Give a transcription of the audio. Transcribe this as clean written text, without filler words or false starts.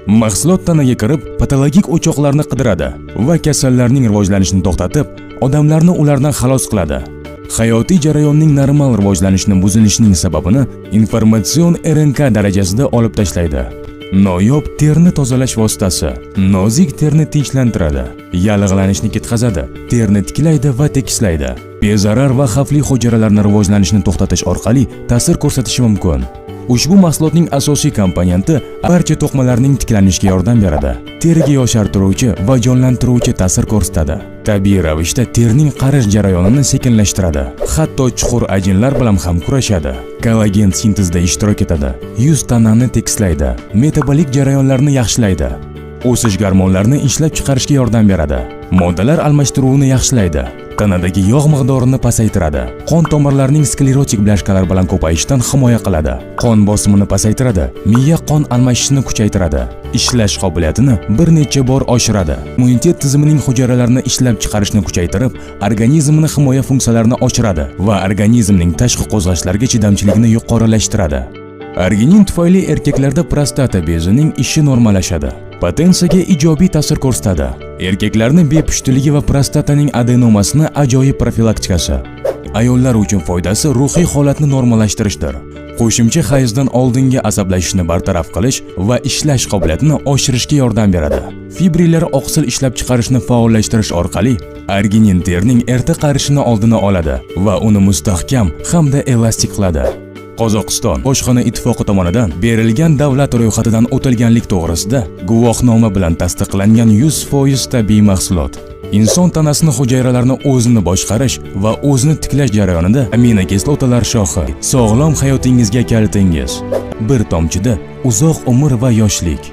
Mahsulot tanaga kirib, patologik o'choqlarni qidiradi va kasallarning rivojlanishini to'xtatib, odamlarni ulardan xalos qiladi. Hayotiy jarayonning normal rivojlanishini buzilishining sababini informatsion RNK darajasida olib tashlaydi. Noyob terni tozalash vositasi nozik terni tinchlantiradi, yallig'lanishni ketkazadi, terni tiklaydi va tekislaydi. Bezarar va xavfli hujayralarning rivojlanishini to'xtatish orqali ta'sir ko'rsatishi mumkin. Ushbu mahsulotning asosiy komponenti barcha to'qimalarning tiklanishiga yordam beradi. Teriga yoshartiruvchi va jonlantiruvchi ta'sir ko'rsatadi. Tabiiy ravishda terning qarish jarayonini sekinlashtiradi. Hatto chuqur ajinlar bilan ham kurashadi. Kollagen sintezida ishtirok etadi. Yuz tanani tekislaydi. Metabolik jarayonlarni yaxshilaydi. O'sish gormonlarini ishlab chiqarishga yordam beradi. Moddalar almashtiruvini yaxshilaydi. Tanadagi yog' miqdorini pasaytiradi. Qon tomirlarining sklerotik blashkalar bilan ko'payishidan himoya qiladi. Qon bosimini pasaytiradi. Miya qon almashishini kuchaytiradi. Ishlash qobiliyatini bir necha bor oshiradi. Immunitet tizimining hujayralarini ishlab chiqarishni kuchaytirib, organizmning himoya funksiyalarini oshiradi va organizmning tashqi qo'zg'ashlarga chidamchiligini yuqorilashtiradi. Arginin tufayli erkaklarda prostata bezining ishi normallashadi. Potensiyaga ijobiy ta'sir ko'rsatadi. Erkaklarning bepushligi va prostataning adenomasini ajoyib profilaktikasi. Ayollar uchun foydasi ruhiy holatni normallashtirishdir. Qo'shimcha hayzdan oldingi asablashishni bartaraf qilish va ishlash qobiliyatini oshirishga yordam beradi. Fibrillari oqsil ishlab chiqarishni faollashtirish orqali arginin terning erta qarishini oldini oladi va uni mustahkam hamda elastik qiladi. Qozog'iston Oshxona ittifoqi tomonidan berilgan davlat ro'yxatidan o'tilganlik to'g'risida guvohnoma bilan tasdiqlangan 100% tabiiy mahsulot. Inson tanasining hujayralarini o'zini boshqarish va o'zini tiklash jarayonida aminokislotalar shohi. Sog'lom hayotingizga kalitingiz. Bir tomchida uzoq umr va yoshlik.